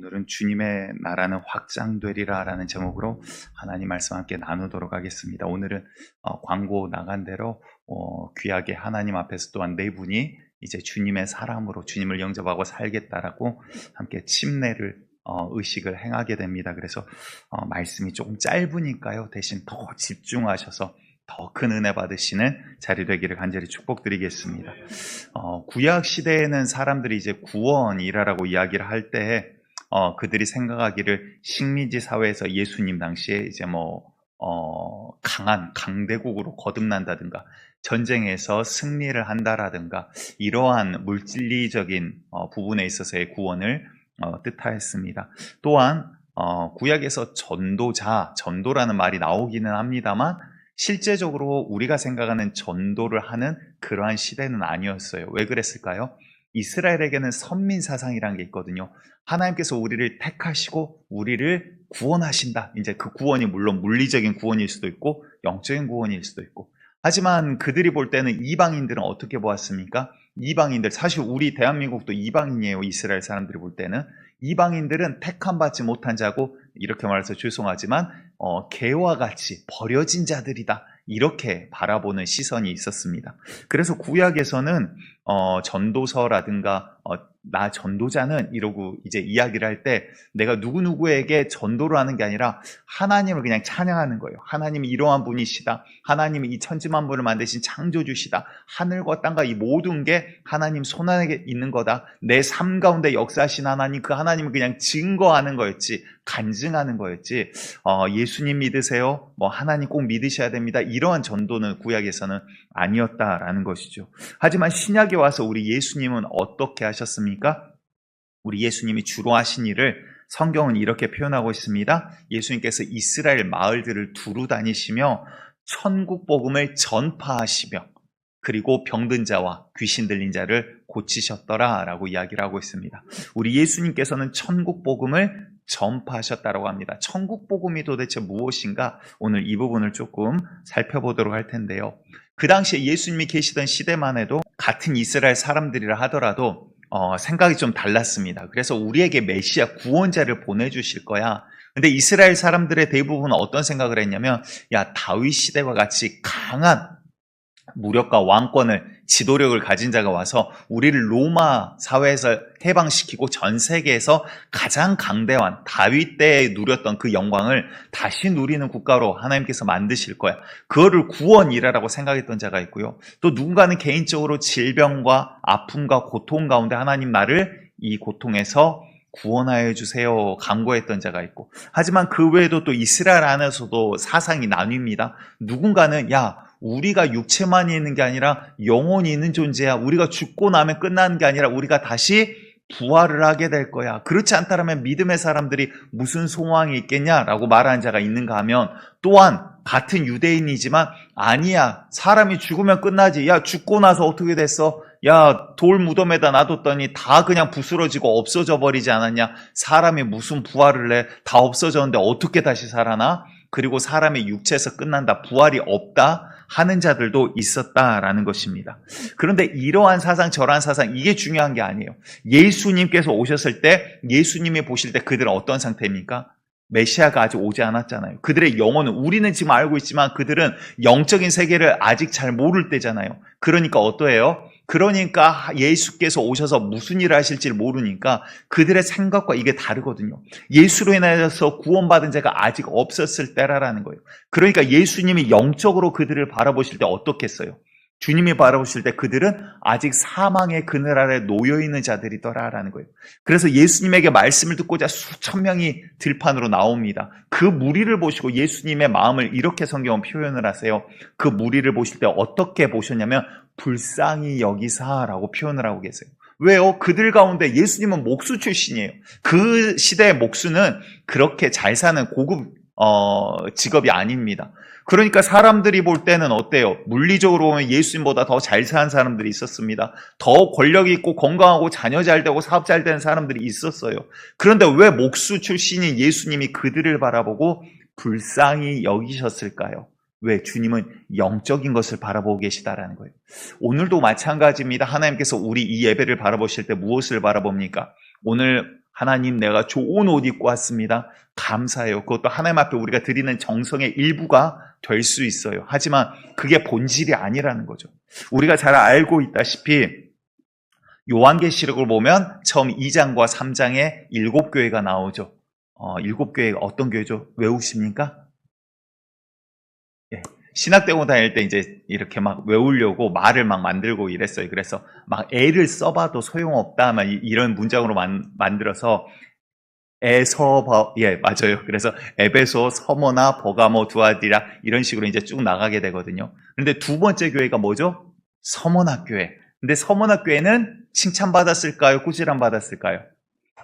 오늘은 주님의 나라는 확장되리라 라는 제목으로 하나님 말씀 함께 나누도록 하겠습니다. 오늘은 광고 나간 대로 귀하게 하나님 앞에서 또한 네 분이 이제 주님의 사람으로 주님을 영접하고 살겠다라고 함께 침례를 의식을 행하게 됩니다. 그래서 말씀이 조금 짧으니까요, 대신 더 집중하셔서 더 큰 은혜 받으시는 자리 되기를 간절히 축복드리겠습니다. 구약 시대에는 사람들이 이제 구원이라고 이야기를 할 때 그들이 생각하기를 식민지 사회에서 예수님 당시에 이제 강한 강대국으로 거듭난다든가 전쟁에서 승리를 한다라든가 이러한 물질리적인 부분에 있어서의 구원을 뜻하였습니다. 또한 구약에서 전도라는 말이 나오기는 합니다만 실제적으로 우리가 생각하는 전도를 하는 그러한 시대는 아니었어요. 왜 그랬을까요? 이스라엘에게는 선민 사상이라는 게 있거든요. 하나님께서 우리를 택하시고 우리를 구원하신다. 이제 그 구원이 물론 물리적인 구원일 수도 있고 영적인 구원일 수도 있고. 하지만 그들이 볼 때는 이방인들은 어떻게 보았습니까? 이방인들, 사실 우리 대한민국도 이방인이에요. 이스라엘 사람들이 볼 때는. 이방인들은 택함 받지 못한 자고, 이렇게 말해서 죄송하지만 개와 같이 버려진 자들이다, 이렇게 바라보는 시선이 있었습니다. 그래서 구약에서는 전도서라든가 나 전도자는 이러고 이제 이야기를 할 때 내가 누구누구에게 전도를 하는 게 아니라 하나님을 그냥 찬양하는 거예요. 하나님이 이러한 분이시다. 하나님이 이 천지만물을 만드신 창조주시다. 하늘과 땅과 이 모든 게 하나님 손안에 있는 거다. 내 삶 가운데 역사하신 하나님, 그 하나님을 그냥 증거하는 거였지, 간증하는 거였지, 예수님 믿으세요? 하나님 꼭 믿으셔야 됩니다, 이러한 전도는 구약에서는 아니었다라는 것이죠. 하지만 신약에 와서 우리 예수님은 어떻게 하셨습니까? 우리 예수님이 주로 하신 일을 성경은 이렇게 표현하고 있습니다. 예수님께서 이스라엘 마을들을 두루 다니시며 천국 복음을 전파하시며 그리고 병든 자와 귀신 들린 자를 고치셨더라 라고 이야기를 하고 있습니다. 우리 예수님께서는 천국 복음을 전파하셨다고 합니다. 천국 복음이 도대체 무엇인가? 오늘 이 부분을 조금 살펴보도록 할 텐데요. 그 당시에 예수님이 계시던 시대만 해도 같은 이스라엘 사람들이라 하더라도 생각이 좀 달랐습니다. 그래서 우리에게 메시아 구원자를 보내주실 거야. 근데 이스라엘 사람들의 대부분은 어떤 생각을 했냐면, 야, 다윗 시대와 같이 강한 무력과 왕권을, 지도력을 가진 자가 와서 우리를 로마 사회에서 해방시키고 전 세계에서 가장 강대한 다윗 때에 누렸던 그 영광을 다시 누리는 국가로 하나님께서 만드실 거야. 그거를 구원이라고 생각했던 자가 있고요. 또 누군가는 개인적으로 질병과 아픔과 고통 가운데 하나님 나를 이 고통에서 구원하여 주세요 간구했던 자가 있고, 하지만 그 외에도 또 이스라엘 안에서도 사상이 나뉩니다. 누군가는 우리가 육체만 있는 게 아니라 영혼이 있는 존재야. 우리가 죽고 나면 끝나는 게 아니라 우리가 다시 부활을 하게 될 거야. 그렇지 않다면 믿음의 사람들이 무슨 소망이 있겠냐라고 말하는 자가 있는가 하면, 또한 같은 유대인이지만 아니야, 사람이 죽으면 끝나지. 야, 죽고 나서 어떻게 됐어? 야, 돌 무덤에다 놔뒀더니 다 그냥 부스러지고 없어져 버리지 않았냐? 사람이 무슨 부활을 해? 다 없어졌는데 어떻게 다시 살아나? 그리고 사람의 육체에서 끝난다, 부활이 없다 하는 자들도 있었다라는 것입니다. 그런데 이러한 사상, 저러한 사상, 이게 중요한 게 아니에요. 예수님께서 오셨을 때, 예수님이 보실 때 그들은 어떤 상태입니까? 메시아가 아직 오지 않았잖아요. 그들의 영혼은, 우리는 지금 알고 있지만 그들은 영적인 세계를 아직 잘 모를 때잖아요. 그러니까 어떠해요? 그러니까 예수께서 오셔서 무슨 일을 하실지 모르니까 그들의 생각과 이게 다르거든요. 예수로 인해서 구원받은 자가 아직 없었을 때라는 거예요. 그러니까 예수님이 영적으로 그들을 바라보실 때 어떻겠어요? 주님이 바라보실 때 그들은 아직 사망의 그늘 아래 놓여있는 자들이더라라는 거예요. 그래서 예수님에게 말씀을 듣고자 수천 명이 들판으로 나옵니다. 그 무리를 보시고 예수님의 마음을 이렇게 성경은 표현을 하세요. 그 무리를 보실 때 어떻게 보셨냐면 불쌍히 여기사라고 표현을 하고 계세요. 왜요? 그들 가운데 예수님은 목수 출신이에요. 그 시대의 목수는 그렇게 잘 사는 고급 직업이 아닙니다. 그러니까 사람들이 볼 때는 어때요? 물리적으로 보면 예수님보다 더 잘 사는 사람들이 있었습니다. 더 권력이 있고 건강하고 자녀 잘 되고 사업 잘 되는 사람들이 있었어요. 그런데 왜 목수 출신인 예수님이 그들을 바라보고 불쌍히 여기셨을까요? 왜? 주님은 영적인 것을 바라보고 계시다라는 거예요. 오늘도 마찬가지입니다. 하나님께서 우리 이 예배를 바라보실 때 무엇을 바라봅니까? 오늘 하나님, 내가 좋은 옷 입고 왔습니다. 감사해요. 그것도 하나님 앞에 우리가 드리는 정성의 일부가 될 수 있어요. 하지만 그게 본질이 아니라는 거죠. 우리가 잘 알고 있다시피 요한계시록을 보면 처음 2장과 3장에 7교회가 나오죠. 7교회가 어떤 교회죠? 외우십니까? 예. 신학대학원 다닐 때 이제 이렇게 막 외우려고 말을 막 만들고 이랬어요. 그래서 막 애를 써봐도 소용없다. 막 이런 문장으로 만들어서 예, 맞아요. 그래서 에베소, 서머나, 버가모, 두아디라 이런 식으로 이제 쭉 나가게 되거든요. 그런데 두 번째 교회가 뭐죠? 서머나 교회. 근데 서머나 교회는 칭찬받았을까요? 꾸지람 받았을까요?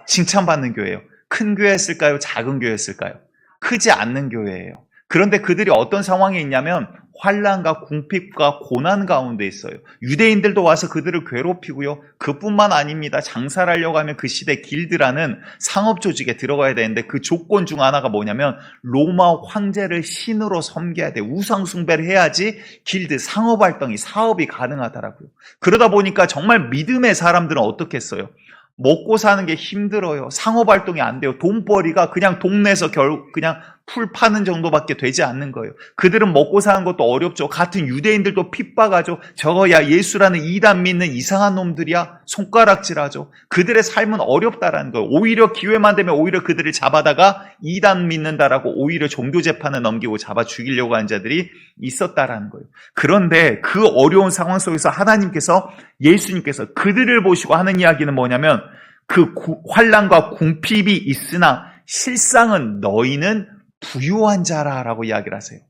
칭찬받는 교회예요. 큰 교회였을까요? 작은 교회였을까요? 크지 않는 교회예요. 그런데 그들이 어떤 상황에 있냐면 환난과 궁핍과 고난 가운데 있어요. 유대인들도 와서 그들을 괴롭히고요. 그뿐만 아닙니다. 장사를 하려고 하면 그 시대 길드라는 상업 조직에 들어가야 되는데 그 조건 중 하나가 뭐냐면 로마 황제를 신으로 섬겨야 돼. 우상 숭배를 해야지 길드 상업 활동이 사업이 가능하더라고요. 그러다 보니까 정말 믿음의 사람들은 어떻겠어요? 먹고 사는 게 힘들어요. 상업 활동이 안 돼요. 돈벌이가 그냥 동네에서 그냥 풀 파는 정도밖에 되지 않는 거예요. 그들은 먹고 사는 것도 어렵죠. 같은 유대인들도 핍박하죠. 저거야 예수라는 이단 믿는 이상한 놈들이야. 손가락질하죠. 그들의 삶은 어렵다라는 거예요. 오히려 기회만 되면 오히려 그들을 잡아다가 이단 믿는다라고 오히려 종교 재판을 넘기고 잡아 죽이려고 하는 자들이 있었다라는 거예요. 그런데 그 어려운 상황 속에서 하나님께서 예수님께서 그들을 보시고 하는 이야기는 뭐냐면 그 환난과 궁핍이 있으나 실상은 너희는 부유한 자라라고 이야기를 하세요.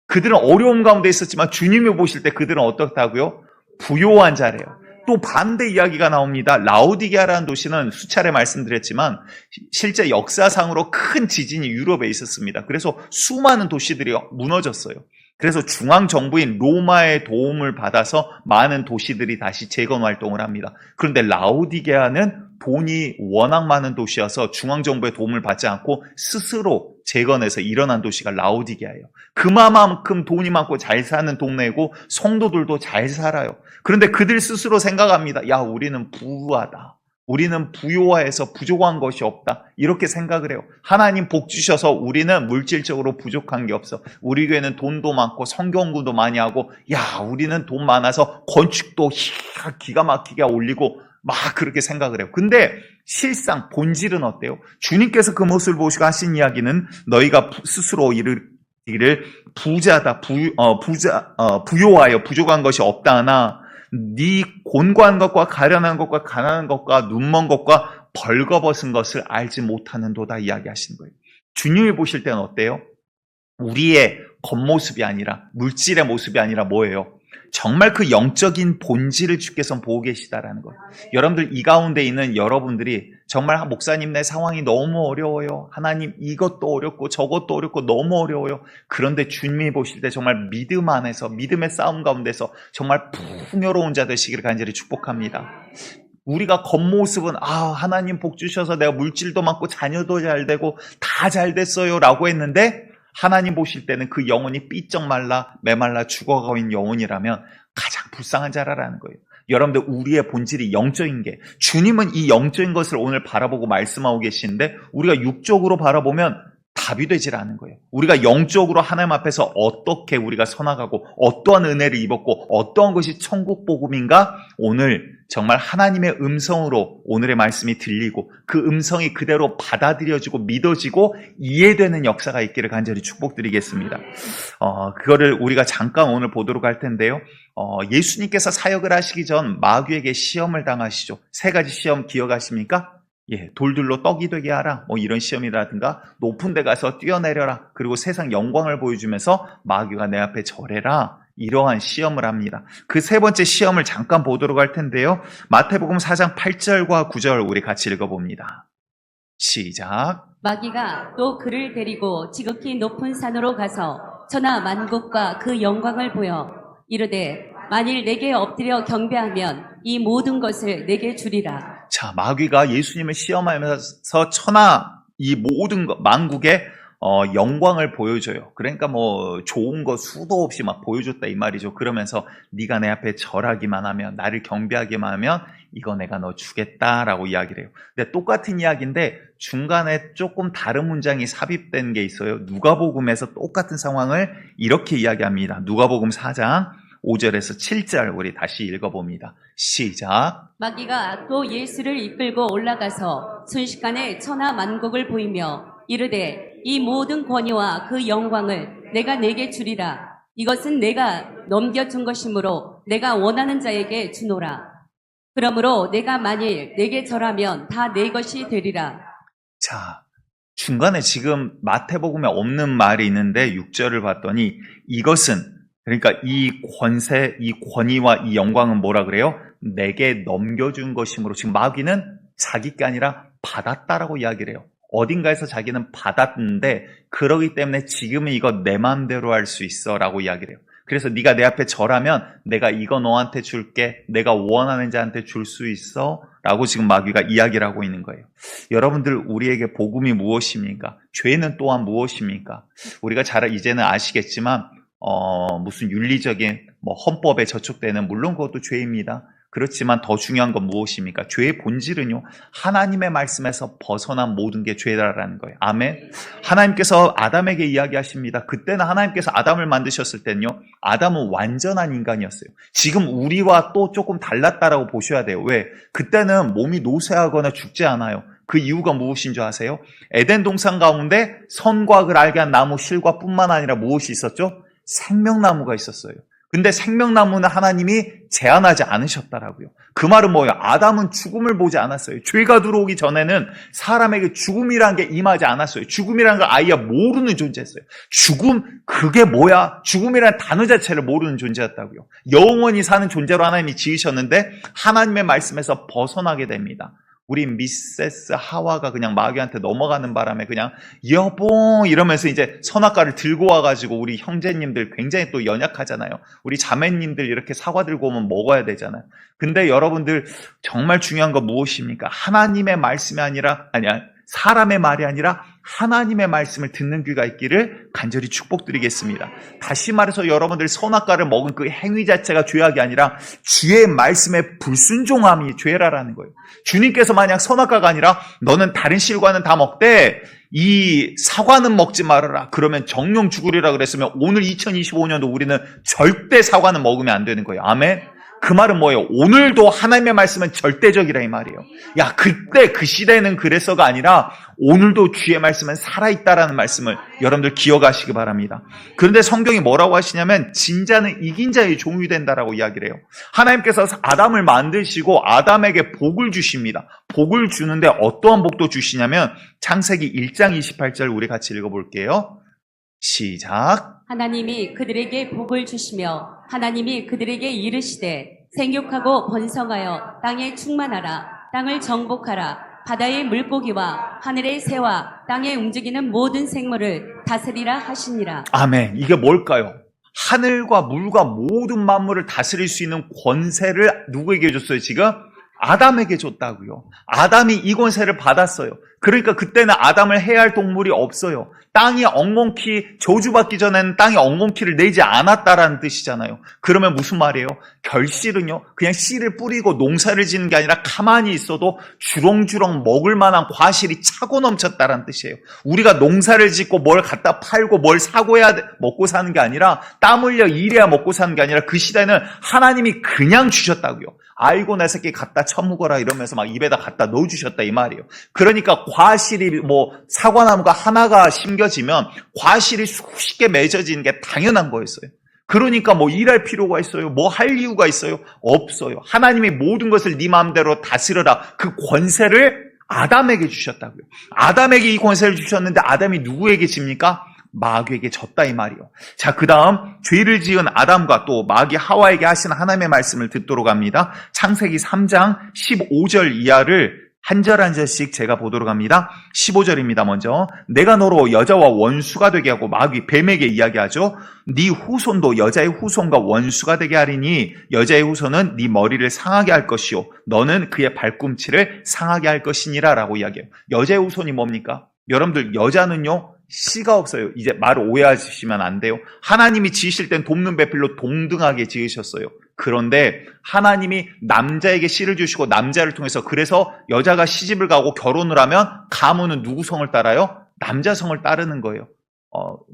그들은 어려움 가운데 있었지만 주님이 보실 때 그들은 어떻다고요? 부유한 자래요. 또 반대 이야기가 나옵니다. 라오디게아라는 도시는 수차례 말씀드렸지만 실제 역사상으로 큰 지진이 유럽에 있었습니다. 그래서 수많은 도시들이 무너졌어요. 그래서 중앙정부인 로마의 도움을 받아서 많은 도시들이 다시 재건 활동을 합니다. 그런데 라오디게아는 돈이 워낙 많은 도시여서 중앙정부의 도움을 받지 않고 스스로 재건해서 일어난 도시가 라오디게아예요. 그만큼 돈이 많고 잘 사는 동네이고 성도들도 잘 살아요. 그런데 그들 스스로 생각합니다. 야, 우리는 부유하다. 우리는 부유해서 부족한 것이 없다. 이렇게 생각을 해요. 하나님 복 주셔서 우리는 물질적으로 부족한 게 없어. 우리 교회는 돈도 많고 성경공부도 많이 하고 야, 우리는 돈 많아서 건축도 기가 막히게 올리고 막 그렇게 생각을 해요. 근데 실상 본질은 어때요? 주님께서 그 모습을 보시고 하신 이야기는 너희가 스스로 이르기를 부자다, 부요하여 부족한 것이 없다 하나 네 곤고한 것과 가련한 것과 가난한 것과 눈먼 것과 벌거벗은 것을 알지 못하는도다 이야기하시는 거예요. 주님이 보실 때는 어때요? 우리의 겉모습이 아니라 물질의 모습이 아니라 뭐예요? 정말 그 영적인 본질을 주께서 보고 계시다라는 거예요. 여러분들 이 가운데 있는 여러분들이 정말 목사님 내 상황이 너무 어려워요. 하나님 이것도 어렵고 저것도 어렵고 너무 어려워요. 그런데 주님이 보실 때 정말 믿음 안에서 믿음의 싸움 가운데서 정말 풍요로운 자 되시기를 간절히 축복합니다. 우리가 겉모습은 하나님 복 주셔서 내가 물질도 많고 자녀도 잘 되고 다 잘 됐어요 라고 했는데 하나님 보실 때는 그 영혼이 삐쩍 말라 메말라 죽어가고 있는 영혼이라면 가장 불쌍한 자라는 거예요. 여러분들 우리의 본질이 영적인 게 주님은 이 영적인 것을 오늘 바라보고 말씀하고 계시는데 우리가 육적으로 바라보면 답이 되질 않은 거예요. 우리가 영적으로 하나님 앞에서 어떻게 우리가 서나가고 어떠한 은혜를 입었고 어떠한 것이 천국 복음인가 오늘 정말 하나님의 음성으로 오늘의 말씀이 들리고 그 음성이 그대로 받아들여지고 믿어지고 이해되는 역사가 있기를 간절히 축복드리겠습니다. 그거를 우리가 잠깐 오늘 보도록 할 텐데요. 예수님께서 사역을 하시기 전 마귀에게 시험을 당하시죠. 3가지 시험 기억하십니까? 돌들로 떡이 되게 하라. 이런 시험이라든가 높은 데 가서 뛰어내려라. 그리고 세상 영광을 보여주면서 마귀가 내 앞에 절해라. 이러한 시험을 합니다. 그 3번째 시험을 잠깐 보도록 할 텐데요. 마태복음 4장 8절과 9절 우리 같이 읽어봅니다. 시작. 마귀가 또 그를 데리고 지극히 높은 산으로 가서 천하 만국과 그 영광을 보여 이르되 만일 내게 엎드려 경배하면 이 모든 것을 내게 주리라. 자, 마귀가 예수님을 시험하면서 천하 이 모든 만국에 영광을 보여줘요. 그러니까 뭐 좋은 거 수도 없이 막 보여줬다 이 말이죠. 그러면서 네가 내 앞에 절하기만 하면, 나를 경배하기만 하면 이거 내가 너 주겠다라고 이야기를 해요. 근데 똑같은 이야기인데 중간에 조금 다른 문장이 삽입된 게 있어요. 누가복음에서 똑같은 상황을 이렇게 이야기합니다. 누가복음 4장 5절에서 7절 우리 다시 읽어봅니다. 시작. 마귀가 또 예수를 이끌고 올라가서 순식간에 천하 만국을 보이며 이르되 이 모든 권위와 그 영광을 내가 내게 주리라. 이것은 내가 넘겨준 것이므로 내가 원하는 자에게 주노라. 그러므로 내가 만일 내게 절하면 다 내 것이 되리라. 자, 중간에 지금 마태복음에 없는 말이 있는데 6절을 봤더니 이것은, 그러니까 이 권세, 이 권위와 이 영광은 뭐라 그래요? 내게 넘겨준 것이므로, 지금 마귀는 자기 게 아니라 받았다라고 이야기를 해요. 어딘가에서 자기는 받았는데 그러기 때문에 지금은 이거 내 마음대로 할 수 있어 라고 이야기를 해요. 그래서 네가 내 앞에 절하면 내가 이거 너한테 줄게, 내가 원하는 자한테 줄 수 있어 라고 지금 마귀가 이야기를 하고 있는 거예요. 여러분들, 우리에게 복음이 무엇입니까? 죄는 또한 무엇입니까? 우리가 잘 이제는 아시겠지만 무슨 윤리적인 헌법에 저촉되는, 물론 그것도 죄입니다. 그렇지만 더 중요한 건 무엇입니까? 죄의 본질은요, 하나님의 말씀에서 벗어난 모든 게 죄다라는 거예요. 아멘. 하나님께서 아담에게 이야기하십니다. 그때는 하나님께서 아담을 만드셨을 때는요, 아담은 완전한 인간이었어요. 지금 우리와 또 조금 달랐다라고 보셔야 돼요. 왜? 그때는 몸이 노쇠하거나 죽지 않아요. 그 이유가 무엇인 줄 아세요? 에덴 동산 가운데 선과 악을 알게 한 나무 실과 뿐만 아니라 무엇이 있었죠? 생명나무가 있었어요. 근데 생명나무는 하나님이 제한하지 않으셨다라고요. 그 말은 뭐예요? 아담은 죽음을 보지 않았어요. 죄가 들어오기 전에는 사람에게 죽음이라는 게 임하지 않았어요. 죽음이라는 걸 아예 모르는 존재였어요. 죽음, 그게 뭐야? 죽음이라는 단어 자체를 모르는 존재였다고요. 영원히 사는 존재로 하나님이 지으셨는데 하나님의 말씀에서 벗어나게 됩니다. 우리 미세스 하와가 그냥 마귀한테 넘어가는 바람에 그냥 여보 이러면서 이제 선악과를 들고 와가지고, 우리 형제님들 굉장히 또 연약하잖아요. 우리 자매님들 이렇게 사과 들고 오면 먹어야 되잖아요. 근데 여러분들, 정말 중요한 건 무엇입니까? 하나님의 말씀이 아니라, 사람의 말이 아니라 하나님의 말씀을 듣는 귀가 있기를 간절히 축복드리겠습니다. 다시 말해서 여러분들, 선악과를 먹은 그 행위 자체가 죄악이 아니라 주의 말씀에 불순종함이 죄라라는 거예요. 주님께서 만약 선악과가 아니라 너는 다른 실과는 다 먹되 이 사과는 먹지 말아라, 그러면 정령 죽으리라 그랬으면 오늘 2025년도 우리는 절대 사과는 먹으면 안 되는 거예요. 아멘. 그 말은 뭐예요? 오늘도 하나님의 말씀은 절대적이라 이 말이에요. 야, 그때 그 시대는 그래서가 아니라 오늘도 주의 말씀은 살아있다라는 말씀을 여러분들 기억하시기 바랍니다. 그런데 성경이 뭐라고 하시냐면 진자는 이긴 자의 종이 된다라고 이야기를 해요. 하나님께서 아담을 만드시고 아담에게 복을 주십니다. 복을 주는데 어떠한 복도 주시냐면 창세기 1장 28절 우리 같이 읽어볼게요. 시작. 하나님이 그들에게 복을 주시며 하나님이 그들에게 이르시되 생육하고 번성하여 땅에 충만하라. 땅을 정복하라. 바다의 물고기와 하늘의 새와 땅에 움직이는 모든 생물을 다스리라 하시니라. 아멘. 이게 뭘까요? 하늘과 물과 모든 만물을 다스릴 수 있는 권세를 누구에게 줬어요? 지금? 아담에게 줬다고요. 아담이 이 권세를 받았어요. 그러니까 그때는 아담을 해야 할 동물이 없어요. 땅이 엉겅퀴, 저주받기 전에는 땅이 엉겅퀴를 내지 않았다라는 뜻이잖아요. 그러면 무슨 말이에요? 결실은요, 그냥 씨를 뿌리고 농사를 짓는 게 아니라 가만히 있어도 주렁주렁 먹을 만한 과실이 차고 넘쳤다라는 뜻이에요. 우리가 농사를 짓고 뭘 갖다 팔고 뭘 사고 해야 먹고 사는 게 아니라, 땀 흘려 일해야 먹고 사는 게 아니라 그 시대는 하나님이 그냥 주셨다고요. 아이고 내 새끼 갖다 처먹어라 이러면서 막 입에다 갖다 넣어주셨다 이 말이에요. 그러니까 과실이 사과나무가 하나가 심겨지면 과실이 수십 개 맺어지는 게 당연한 거였어요. 그러니까 일할 필요가 있어요? 할 이유가 있어요? 없어요. 하나님이 모든 것을 네 마음대로 다스려라, 그 권세를 아담에게 주셨다고요. 아담에게 이 권세를 주셨는데 아담이 누구에게 집니까? 마귀에게 졌다 이 말이요. 자, 그 다음 죄를 지은 아담과 또 마귀 하와에게 하신 하나님의 말씀을 듣도록 합니다. 창세기 3장 15절 이하를 한 절 한 절씩 제가 보도록 합니다. 15절입니다. 먼저 내가 너로 여자와 원수가 되게 하고, 마귀 뱀에게 이야기하죠. 네 후손도 여자의 후손과 원수가 되게 하리니 여자의 후손은 네 머리를 상하게 할 것이요 너는 그의 발꿈치를 상하게 할 것이니라 라고 이야기해요. 여자의 후손이 뭡니까? 여러분들, 여자는요 씨가 없어요. 이제 말을 오해하시면 안 돼요. 하나님이 지으실 땐 돕는 배필로 동등하게 지으셨어요. 그런데 하나님이 남자에게 씨를 주시고 남자를 통해서 그래서 여자가 시집을 가고 결혼을 하면 가문은 누구 성을 따라요? 남자 성을 따르는 거예요.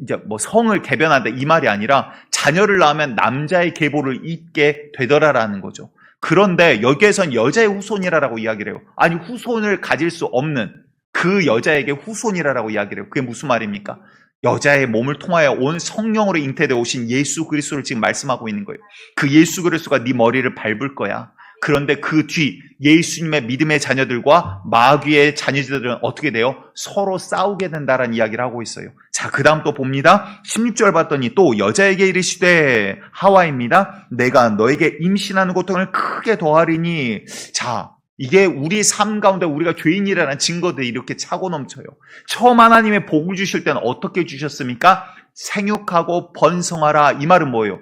이제 뭐 성을 개변한다 이 말이 아니라 자녀를 낳으면 남자의 계보를 잇게 되더라라는 거죠. 그런데 여기에선 여자의 후손이라고 이야기를 해요. 아니 후손을 가질 수 없는 그 여자에게 후손이라고 이야기를 해요. 그게 무슨 말입니까? 여자의 몸을 통하여 온 성령으로 잉태되어 오신 예수 그리스도를 지금 말씀하고 있는 거예요. 그 예수 그리스도가 네 머리를 밟을 거야. 그런데 그 뒤 예수님의 믿음의 자녀들과 마귀의 자녀들은 어떻게 돼요? 서로 싸우게 된다라는 이야기를 하고 있어요. 자, 그 다음 또 봅니다. 16절 봤더니 또 여자에게 이르시되 하와입니다. 내가 너에게 임신하는 고통을 크게 더하리니. 자, 이게 우리 삶 가운데 우리가 죄인이라는 증거들이 이렇게 차고 넘쳐요. 처음 하나님의 복을 주실 때는 어떻게 주셨습니까? 생육하고 번성하라. 이 말은 뭐예요?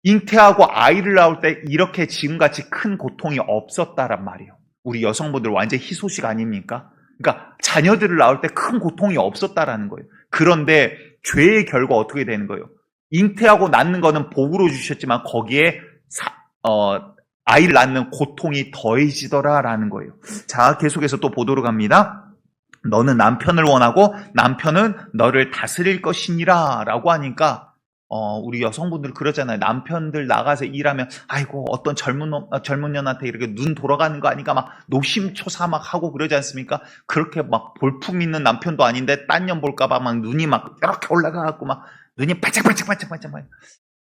잉태하고 아이를 낳을 때 이렇게 지금같이 큰 고통이 없었다란 말이에요. 우리 여성분들 완전 희소식 아닙니까? 그러니까 자녀들을 낳을 때 큰 고통이 없었다라는 거예요. 그런데 죄의 결과 어떻게 되는 거예요? 잉태하고 낳는 거는 복으로 주셨지만 거기에 아이를 낳는 고통이 더해지더라라는 거예요. 자, 계속해서 또 보도록 합니다. 너는 남편을 원하고 남편은 너를 다스릴 것이니라 라고 하니까 우리 여성분들 그러잖아요. 남편들 나가서 일하면 아이고 어떤 젊은 년한테 이렇게 눈 돌아가는 거 아니까 막 노심초사 막 하고 그러지 않습니까? 그렇게 막 볼품 있는 남편도 아닌데 딴 년 볼까봐 막 눈이 막 이렇게 올라가갖고 막 눈이 반짝반짝반짝반짝.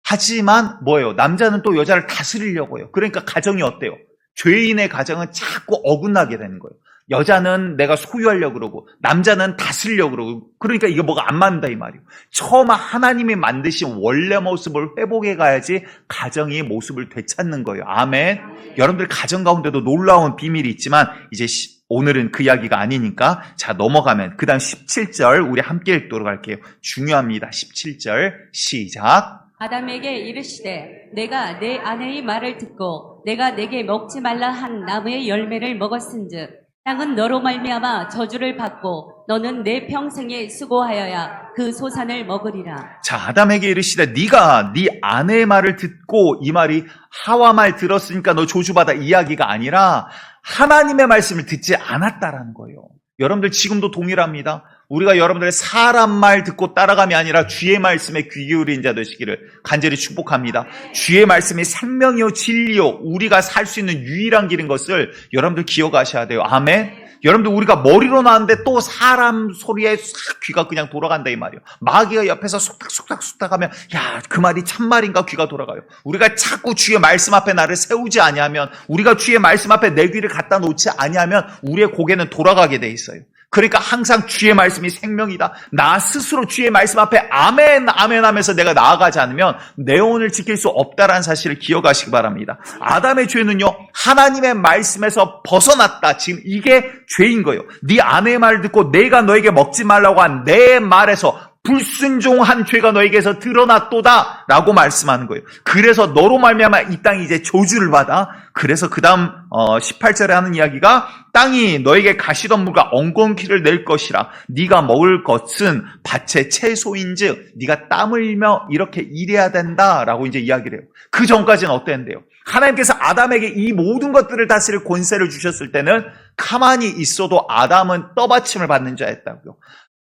하지만 뭐예요? 남자는 또 여자를 다스리려고 해요. 그러니까 가정이 어때요? 죄인의 가정은 자꾸 어긋나게 되는 거예요. 여자는 내가 소유하려고 그러고 남자는 다스리려고 그러고 그러니까 이게 뭐가 안 맞는다 이 말이에요. 처음 하나님이 만드신 원래 모습을 회복해 가야지 가정이 모습을 되찾는 거예요. 아멘. 여러분들 가정 가운데도 놀라운 비밀이 있지만 이제 오늘은 그 이야기가 아니니까 자 넘어가면 그 다음 17절 우리 함께 읽도록 할게요. 중요합니다. 17절 시작. 아담에게 이르시되 내가 내 아내의 말을 듣고 내가 내게 먹지 말라 한 나무의 열매를 먹었은즉 땅은 너로 말미암아 저주를 받고 너는 내 평생에 수고하여야 그 소산을 먹으리라. 자, 아담에게 이르시되 네가 네 아내의 말을 듣고 이 말이 하와 말 들었으니까 너 조주받아 이야기가 아니라 하나님의 말씀을 듣지 않았다라는 거예요. 여러분들 지금도 동일합니다. 우리가 여러분들의 사람 말 듣고 따라감이 아니라 주의 말씀에 귀 기울인 자 되시기를 간절히 축복합니다. 주의 말씀이 생명이요 진리요 우리가 살 수 있는 유일한 길인 것을 여러분들 기억하셔야 돼요. 아멘. 여러분들 우리가 머리로 나왔는데 또 사람 소리에 싹 귀가 그냥 돌아간다 이 말이에요. 마귀가 옆에서 속닥속닥 하면 야, 그 말이 참말인가 귀가 돌아가요. 우리가 자꾸 주의 말씀 앞에 나를 세우지 아니하면 우리가 주의 말씀 앞에 내 귀를 갖다 놓지 아니하면 우리의 고개는 돌아가게 돼 있어요. 그러니까 항상 주의 말씀이 생명이다. 나 스스로 주의 말씀 앞에 아멘 아멘 하면서 내가 나아가지 않으면 내 영혼을 지킬 수 없다라는 사실을 기억하시기 바랍니다. 아담의 죄는요 하나님의 말씀에서 벗어났다. 지금 이게 죄인 거예요. 네 아내의 말을 듣고 내가 너에게 먹지 말라고 한 내 말에서 불순종한 죄가 너에게서 드러났도다 라고 말씀하는 거예요. 그래서 너로 말미암아 이 땅이 이제 조주를 받아. 그래서 그 다음 18절에 하는 이야기가 땅이 너에게 가시덤불과 엉겅퀴를 낼 것이라. 네가 먹을 것은 밭의 채소인즉 네가 땀 흘리며 이렇게 일해야 된다라고 이제 이야기를 해요. 그 전까지는 어땠는데요? 하나님께서 아담에게 이 모든 것들을 다스릴 권세를 주셨을 때는 가만히 있어도 아담은 떠받침을 받는 자였다고요.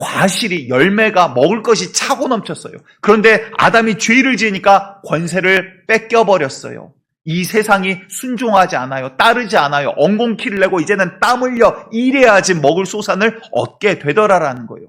과실이 열매가 먹을 것이 차고 넘쳤어요. 그런데 아담이 죄를 지으니까 권세를 뺏겨버렸어요. 이 세상이 순종하지 않아요. 따르지 않아요. 엉겅퀴를 내고 이제는 땀 흘려 일해야지 먹을 소산을 얻게 되더라라는 거예요.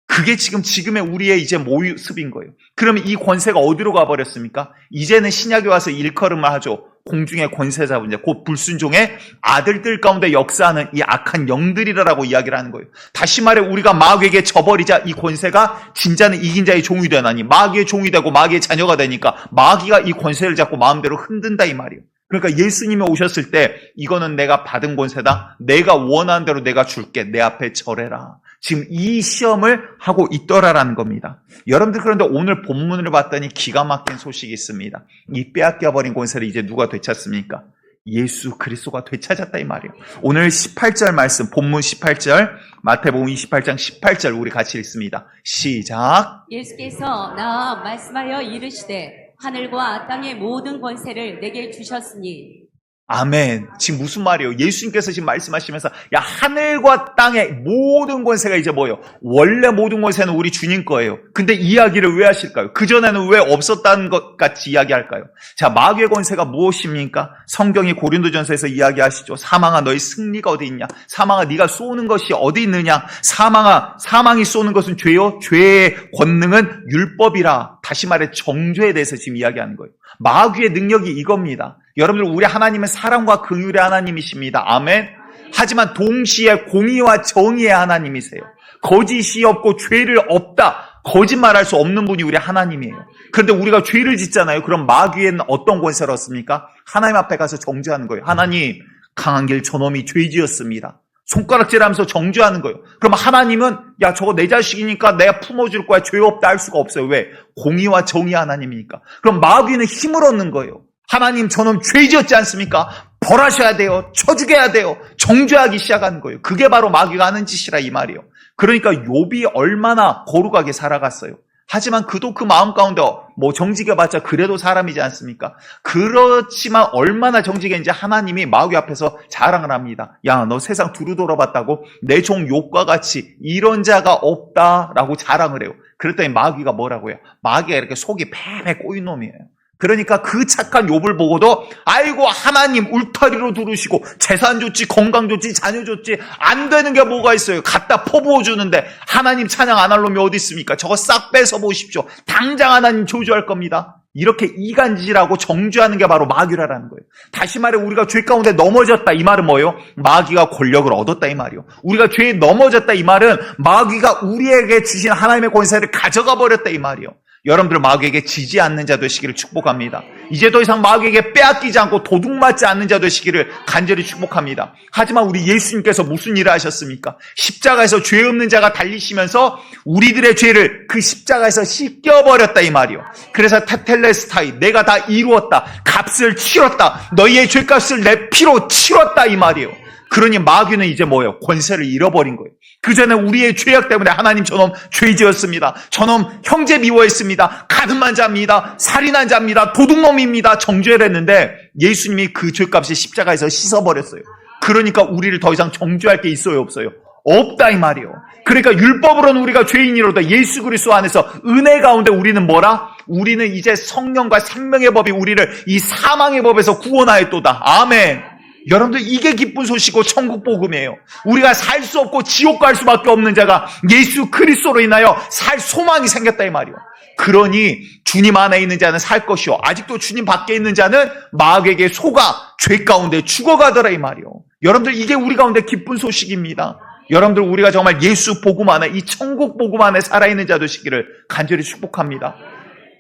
그게 지금의 우리의 이제 모습인 거예요. 그러면 이 권세가 어디로 가버렸습니까? 이제는 신약에 와서 일컬음을 하죠. 공중의 권세 잡은 자, 곧 불순종의 아들들 가운데 역사하는 이 악한 영들이라고 이야기를 하는 거예요. 다시 말해 우리가 마귀에게 져버리자 이 권세가 진짜는 이긴 자의 종이 되나니 마귀의 종이 되고 마귀의 자녀가 되니까 마귀가 이 권세를 잡고 마음대로 흔든다 이 말이에요. 그러니까 예수님이 오셨을 때 이거는 내가 받은 권세다. 내가 원하는 대로 내가 줄게. 내 앞에 절해라. 지금 이 시험을 하고 있더라라는 겁니다. 여러분들 그런데 오늘 본문을 봤더니 기가 막힌 소식이 있습니다. 이 빼앗겨버린 권세를 이제 누가 되찾습니까? 예수 그리스도가 되찾았다 이 말이에요. 오늘 18절 말씀, 본문 18절, 마태복음 28장 18절 우리 같이 읽습니다. 시작. 예수께서 나와 말씀하여 이르시되 하늘과 땅의 모든 권세를 내게 주셨으니. 아멘. 지금 무슨 말이에요? 예수님께서 지금 말씀하시면서 야, 하늘과 땅의 모든 권세가 이제 뭐예요? 원래 모든 권세는 우리 주님 거예요. 근데 이야기를 왜 하실까요? 그전에는 왜 없었다는 것 같이 이야기할까요? 자, 마귀의 권세가 무엇입니까? 성경이 고린도전서에서 이야기하시죠. 사망아 너희 승리가 어디 있냐? 사망아 네가 쏘는 것이 어디 있느냐? 사망이 쏘는 것은 죄요? 죄의 권능은 율법이라. 다시 말해 정죄에 대해서 지금 이야기하는 거예요. 마귀의 능력이 이겁니다. 여러분들, 우리 하나님은 사랑과 긍휼의 하나님이십니다. 아멘. 하지만 동시에 공의와 정의의 하나님이세요. 거짓이 없고 죄를 없다, 거짓말할 수 없는 분이 우리 하나님이에요. 그런데 우리가 죄를 짓잖아요. 그럼 마귀에는 어떤 권세를 얻습니까? 하나님 앞에 가서 정죄하는 거예요. 하나님, 강한 길 저놈이 죄 지었습니다. 손가락질하면서 정죄하는 거예요. 그럼 하나님은 야, 저거 내 자식이니까 내가 품어줄 거야, 죄 없다 할 수가 없어요. 왜? 공의와 정의 하나님이니까. 그럼 마귀는 힘을 얻는 거예요. 하나님, 저놈 죄 지었지 않습니까? 벌하셔야 돼요. 쳐 죽여야 돼요. 정죄하기 시작하는 거예요. 그게 바로 마귀가 하는 짓이라 이 말이에요. 그러니까 욥이 얼마나 거룩하게 살아갔어요. 하지만 그도 그 마음 가운데 뭐 정직해봤자 그래도 사람이지 않습니까? 그렇지만 얼마나 정직했는지 하나님이 마귀 앞에서 자랑을 합니다. 야, 너 세상 두루 돌아봤다고? 내 종 욥과 같이 이런 자가 없다라고 자랑을 해요. 그랬더니 마귀가 뭐라고 해요? 마귀가 이렇게 속이 폐폐 꼬인 놈이에요. 그러니까 그 착한 욥을 보고도 아이고 하나님 울타리로 두르시고 재산 좋지, 건강 좋지, 자녀 좋지, 안 되는 게 뭐가 있어요? 갖다 퍼부어 주는데 하나님 찬양 안 할 놈이 어디 있습니까? 저거 싹 뺏어 보십시오. 당장 하나님 저주할 겁니다. 이렇게 이간질하고 정죄하는 게 바로 마귀라는 거예요. 다시 말해 우리가 죄 가운데 넘어졌다 이 말은 뭐예요? 마귀가 권력을 얻었다 이 말이에요. 우리가 죄에 넘어졌다 이 말은 마귀가 우리에게 주신 하나님의 권세를 가져가 버렸다 이 말이에요. 여러분들, 마귀에게 지지 않는 자 되시기를 축복합니다. 이제 더 이상 마귀에게 빼앗기지 않고 도둑맞지 않는 자 되시기를 간절히 축복합니다. 하지만 우리 예수님께서 무슨 일을 하셨습니까? 십자가에서 죄 없는 자가 달리시면서 우리들의 죄를 그 십자가에서 씻겨버렸다 이 말이요. 그래서 테텔레스타이, 내가 다 이루었다, 값을 치렀다, 너희의 죄값을 내 피로 치렀다 이 말이에요. 그러니 마귀는 이제 뭐예요? 권세를 잃어버린 거예요. 그전에 우리의 죄악 때문에 하나님 저놈 죄 지었습니다. 저놈 형제 미워했습니다. 가늠한 자입니다. 살인한 자입니다. 도둑놈입니다. 정죄를 했는데 예수님이 그 죄값이 십자가에서 씻어버렸어요. 그러니까 우리를 더 이상 정죄할 게 있어요, 없어요? 없다 이 말이에요. 그러니까 율법으로는 우리가 죄인이로다 예수 그리스도 안에서 은혜 가운데 우리는 뭐라? 우리는 이제 성령과 생명의 법이 우리를 이 사망의 법에서 구원하였도다. 아멘. 여러분들, 이게 기쁜 소식이고 천국 복음이에요. 우리가 살 수 없고 지옥 갈 수밖에 없는 자가 예수 그리스도로 인하여 살 소망이 생겼다 이 말이요. 그러니 주님 안에 있는 자는 살 것이요, 아직도 주님 밖에 있는 자는 마귀에게 속아 죄 가운데 죽어가더라 이 말이요. 여러분들, 이게 우리 가운데 기쁜 소식입니다. 여러분들, 우리가 정말 예수 복음 안에, 이 천국 복음 안에 살아있는 자 되시기를 간절히 축복합니다.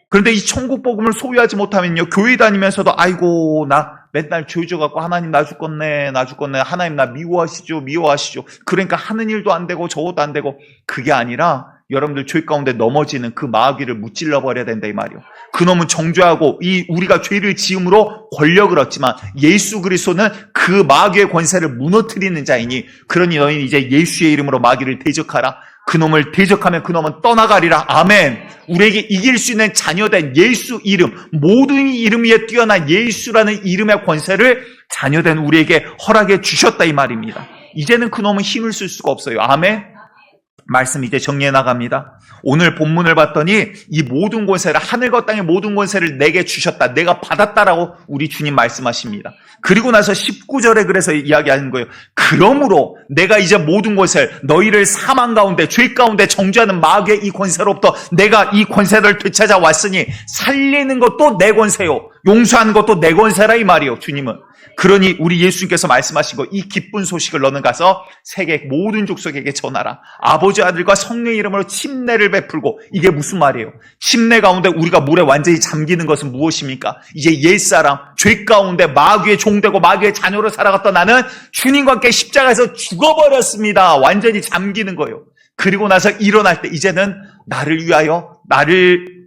그런데 이 천국 복음을 소유하지 못하면요, 교회 다니면서도 아이고 나 맨날 죄 져갖고 하나님 나 죽겠네, 하나님 나 미워하시죠. 그러니까 하는 일도 안 되고 저것도 안 되고, 그게 아니라 여러분들 죄 가운데 넘어지는 그 마귀를 무찔러 버려야 된다 이 말이요. 그놈은 정죄하고 이 우리가 죄를 지음으로 권력을 얻지만 예수 그리스도는 그 마귀의 권세를 무너뜨리는 자이니, 그러니 너희는 이제 예수의 이름으로 마귀를 대적하라. 그놈을 대적하면 그놈은 떠나가리라. 아멘. 우리에게 이길 수 있는 자녀된 예수 이름, 모든 이름 위에 뛰어난 예수라는 이름의 권세를 자녀된 우리에게 허락해 주셨다 이 말입니다. 이제는 그놈은 힘을 쓸 수가 없어요. 아멘. 말씀 이제 정리해 나갑니다. 오늘 본문을 봤더니 이 모든 권세를, 하늘과 땅의 모든 권세를 내게 주셨다, 내가 받았다라고 우리 주님 말씀하십니다. 그리고 나서 19절에 그래서 이야기하는 거예요. 그러므로 내가 이제 모든 권세를, 너희를 사망 가운데 죄 가운데 정죄하는 마귀의 이 권세로부터 내가 이 권세를 되찾아 왔으니 살리는 것도 내 권세요, 용서하는 것도 내 권세라 이 말이요. 주님은 그러니 우리 예수님께서 말씀하시고 이 기쁜 소식을 너는 가서 세계 모든 족속에게 전하라. 아버지, 아들과 성령의 이름으로 침례를 베풀고. 이게 무슨 말이에요? 침례 가운데 우리가 물에 완전히 잠기는 것은 무엇입니까? 이제 옛사람, 죄 가운데 마귀의 종되고 마귀의 자녀로 살아갔던 나는 주님과 함께 십자가에서 죽어버렸습니다. 완전히 잠기는 거예요. 그리고 나서 일어날 때 이제는 나를 위하여, 나를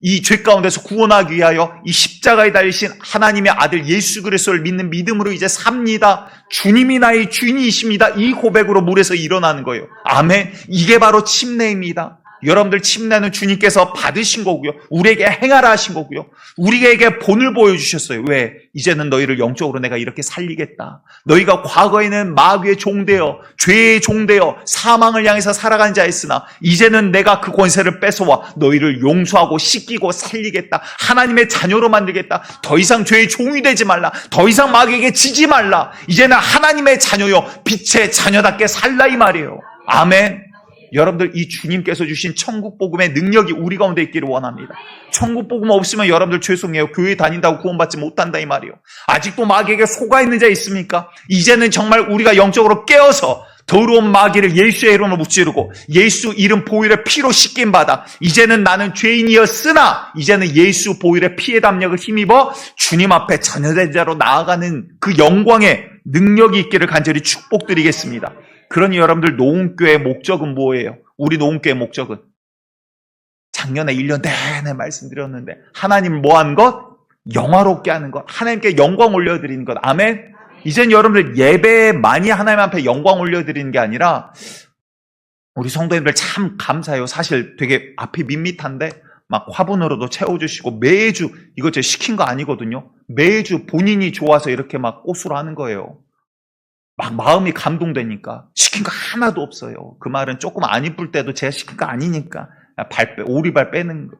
이 죄 가운데서 구원하기 위하여 이 십자가에 달리신 하나님의 아들 예수 그리스도를 믿는 믿음으로 이제 삽니다. 주님이 나의 주인이십니다. 이 고백으로 물에서 일어나는 거예요. 아멘. 이게 바로 침례입니다. 여러분들 침례는 주님께서 받으신 거고요. 우리에게 행하라 하신 거고요. 우리에게 본을 보여주셨어요. 왜? 이제는 너희를 영적으로 내가 이렇게 살리겠다. 너희가 과거에는 마귀의 종되어 죄의 종되어 사망을 향해서 살아간 자였으나 이제는 내가 그 권세를 뺏어와 너희를 용서하고 씻기고 살리겠다. 하나님의 자녀로 만들겠다. 더 이상 죄의 종이 되지 말라. 더 이상 마귀에게 지지 말라. 이제는 하나님의 자녀요 빛의 자녀답게 살라 이 말이에요. 아멘. 여러분들 이 주님께서 주신 천국복음의 능력이 우리 가운데 있기를 원합니다. 천국복음 없으면 여러분들 죄송해요. 교회 다닌다고 구원받지 못한다 이 말이에요. 아직도 마귀에게 속아 있는 자 있습니까? 이제는 정말 우리가 영적으로 깨어서 더러운 마귀를 예수의 이름으로 무찌르고 예수 이름 보혈의 피로 씻김 받아 이제는 나는 죄인이었으나 이제는 예수 보혈의 피의 담력을 힘입어 주님 앞에 자녀된 자로 나아가는 그 영광의 능력이 있기를 간절히 축복드리겠습니다. 그러니 여러분들 노은교회의 목적은 뭐예요? 우리 노은교회의 목적은 작년에 1년 내내 말씀드렸는데 하나님 뭐한 것? 영화롭게 하는 것. 하나님께 영광 올려드리는 것. 아멘. 이젠 여러분들 예배에 많이 하나님 앞에 영광 올려드리는 게 아니라 우리 성도님들 참 감사해요. 사실 되게 앞이 밋밋한데 막 화분으로도 채워주시고 매주 이거 제가 시킨 거 아니거든요. 매주 본인이 좋아서 이렇게 막 꽃으로 하는 거예요. 막 마음이 감동되니까 시킨 거 하나도 없어요. 그 말은 조금 안 이쁠 때도 제가 시킨 거 아니니까 오리발 빼는 거.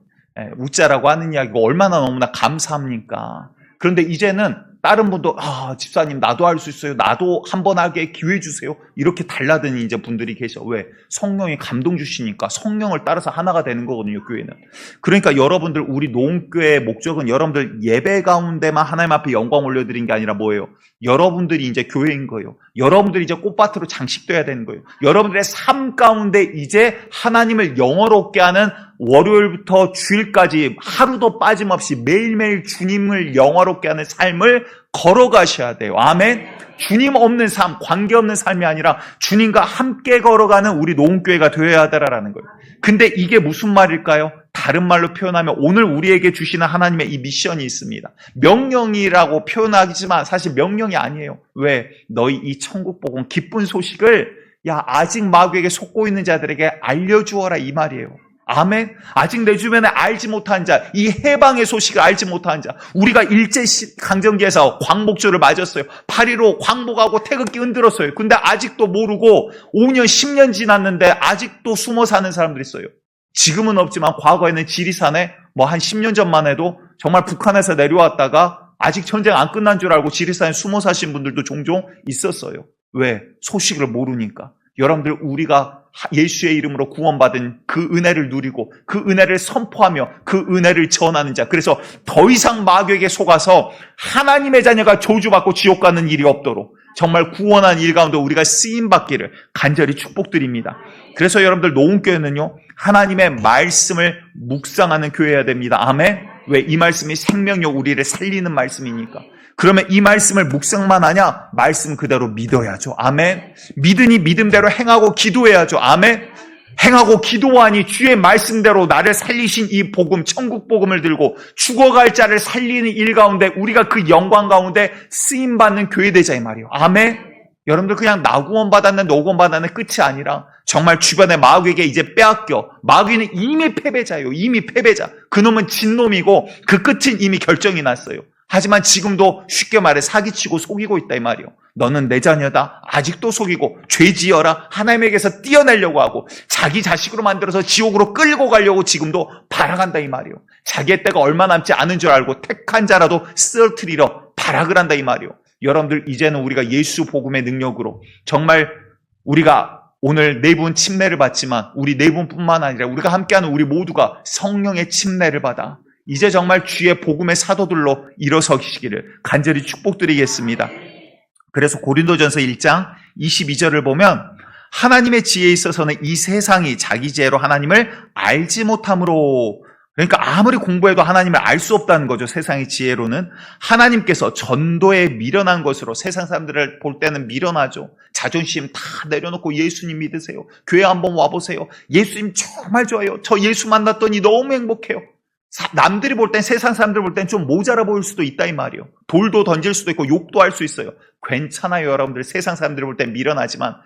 웃자라고 하는 이야기가 얼마나 너무나 감사합니까? 그런데 이제는 다른 분도 집사님 나도 할 수 있어요. 나도 한번 하게 기회 주세요. 이렇게 달라드는 이제 분들이 계셔. 왜? 성령이 감동 주시니까 성령을 따라서 하나가 되는 거거든요. 교회는. 그러니까 여러분들 우리 노은교회의 목적은 여러분들 예배 가운데만 하나님 앞에 영광 올려드린 게 아니라 뭐예요? 여러분들이 이제 교회인 거예요. 여러분들이 이제 꽃밭으로 장식돼야 되는 거예요. 여러분들의 삶 가운데 이제 하나님을 영어롭게 하는 월요일부터 주일까지 하루도 빠짐없이 매일매일 주님을 영화롭게 하는 삶을 걸어가셔야 돼요. 아멘. 주님 없는 삶, 관계없는 삶이 아니라 주님과 함께 걸어가는 우리 노은교회가 되어야 하더라라는 거예요. 근데 이게 무슨 말일까요? 다른 말로 표현하면 오늘 우리에게 주시는 하나님의 이 미션이 있습니다. 명령이라고 표현하지만 사실 명령이 아니에요. 왜? 너희 이 천국복음 기쁜 소식을 아직 마귀에게 속고 있는 자들에게 알려주어라 이 말이에요. 아멘. 아직 내 주변에 알지 못한 자, 이 해방의 소식을 알지 못한 자. 우리가 일제강점기에서 광복절을 맞았어요. 8.15 광복하고 태극기 흔들었어요. 근데 아직도 모르고 5년, 10년 지났는데 아직도 숨어 사는 사람들이 있어요. 지금은 없지만 과거에는 지리산에 한 10년 전만 해도 정말 북한에서 내려왔다가 아직 전쟁 안 끝난 줄 알고 지리산에 숨어 사신 분들도 종종 있었어요. 왜? 소식을 모르니까. 여러분들 우리가 예수의 이름으로 구원받은 그 은혜를 누리고 그 은혜를 선포하며 그 은혜를 전하는 자. 그래서 더 이상 마귀에게 속아서 하나님의 자녀가 저주받고 지옥 가는 일이 없도록 정말 구원한 일 가운데 우리가 쓰임받기를 간절히 축복드립니다. 그래서 여러분들 노은교회는요 하나님의 말씀을 묵상하는 교회여야 됩니다. 아멘. 왜? 이 말씀이 생명력 우리를 살리는 말씀이니까. 그러면 이 말씀을 묵상만 하냐? 말씀 그대로 믿어야죠. 아멘. 믿으니 믿음대로 행하고 기도해야죠. 아멘. 행하고 기도하니 주의 말씀대로 나를 살리신 이 복음, 천국 복음을 들고 죽어갈 자를 살리는 일 가운데 우리가 그 영광 가운데 쓰임받는 교회 되자 이 말이에요. 아멘. 여러분들 그냥 나 구원 받았네, 너 구원 받았네 끝이 아니라 정말 주변에 마귀에게 이제 빼앗겨. 마귀는 이미 패배자예요. 이미 패배자. 그놈은 진놈이고 그 끝은 이미 결정이 났어요. 하지만 지금도 쉽게 말해 사기치고 속이고 있다 이 말이요. 너는 내 자녀다. 아직도 속이고 죄 지어라. 하나님에게서 떼어내려고 하고 자기 자식으로 만들어서 지옥으로 끌고 가려고 지금도 발악한다 이 말이요. 자기의 때가 얼마 남지 않은 줄 알고 택한 자라도 쓰러뜨리러 발악을 한다 이 말이요. 여러분들 이제는 우리가 예수 복음의 능력으로 정말 우리가 오늘 네 분 침례를 받지만 우리 네 분뿐만 아니라 우리가 함께하는 우리 모두가 성령의 침례를 받아 이제 정말 주의 복음의 사도들로 일어서시기를 간절히 축복드리겠습니다. 그래서 고린도전서 1장 22절을 보면 하나님의 지혜에 있어서는 이 세상이 자기 지혜로 하나님을 알지 못함으로 그러니까 아무리 공부해도 하나님을 알 수 없다는 거죠. 세상의 지혜로는. 하나님께서 전도에 미련한 것으로 세상 사람들을 볼 때는 미련하죠. 자존심 다 내려놓고 예수님 믿으세요. 교회 한번 와보세요. 예수님 정말 좋아요. 저 예수 만났더니 너무 행복해요. 남들이 볼 땐, 세상 사람들 볼 땐 좀 모자라 보일 수도 있다 이 말이에요. 돌도 던질 수도 있고 욕도 할 수 있어요. 괜찮아요, 여러분들. 세상 사람들이 볼 땐 미련하지만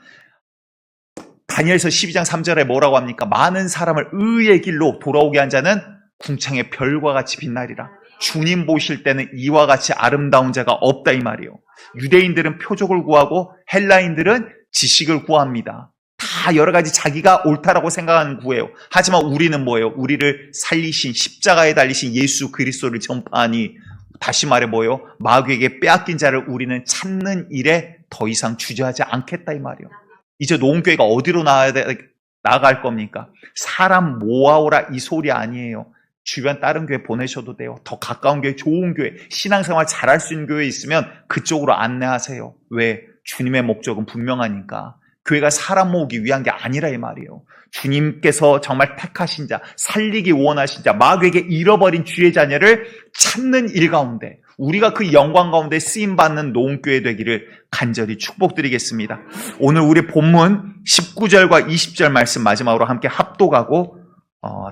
다니엘서 12장 3절에 뭐라고 합니까? 많은 사람을 의의 길로 돌아오게 한 자는 궁창의 별과 같이 빛나리라. 주님 보실 때는 이와 같이 아름다운 자가 없다 이 말이에요. 유대인들은 표적을 구하고 헬라인들은 지식을 구합니다. 다 여러 가지 자기가 옳다라고 생각하는 구해요. 하지만 우리는 뭐예요? 우리를 살리신, 십자가에 달리신 예수 그리스도를 전파하니, 다시 말해 뭐예요? 마귀에게 빼앗긴 자를 우리는 찾는 일에 더 이상 주저하지 않겠다 이 말이에요. 이제 노원교회가 어디로 나아갈 겁니까? 사람 모아오라 이 소리 아니에요. 주변 다른 교회 보내셔도 돼요. 더 가까운 교회, 좋은 교회, 신앙생활 잘할 수 있는 교회 있으면 그쪽으로 안내하세요. 왜? 주님의 목적은 분명하니까. 교회가 사람 모으기 위한 게 아니라 이 말이에요. 주님께서 정말 택하신 자, 살리기 원하신 자, 마귀에게 잃어버린 주의 자녀를 찾는 일 가운데 우리가 그 영광 가운데 쓰임받는 노원교회 되기를 간절히 축복드리겠습니다. 오늘 우리 본문 19절과 20절 말씀 마지막으로 함께 합독하고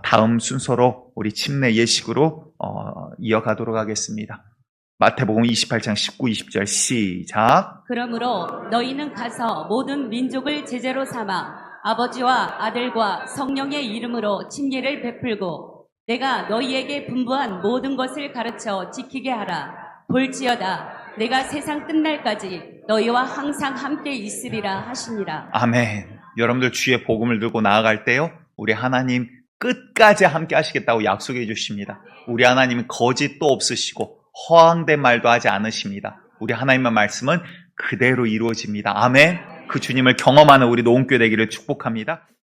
다음 순서로 우리 침례 예식으로 이어가도록 하겠습니다. 마태복음 28장 19, 20절 시작. 그러므로 너희는 가서 모든 민족을 제자로 삼아 아버지와 아들과 성령의 이름으로 침례를 베풀고 내가 너희에게 분부한 모든 것을 가르쳐 지키게 하라. 볼지어다 내가 세상 끝날까지 너희와 항상 함께 있으리라 하시니라. 아멘. 여러분들 주의 복음을 들고 나아갈 때요, 우리 하나님 끝까지 함께 하시겠다고 약속해 주십니다. 우리 하나님은 거짓도 없으시고 허황된 말도 하지 않으십니다. 우리 하나님의 말씀은 그대로 이루어집니다. 아멘. 그 주님을 경험하는 우리 노원교회 되기를 축복합니다.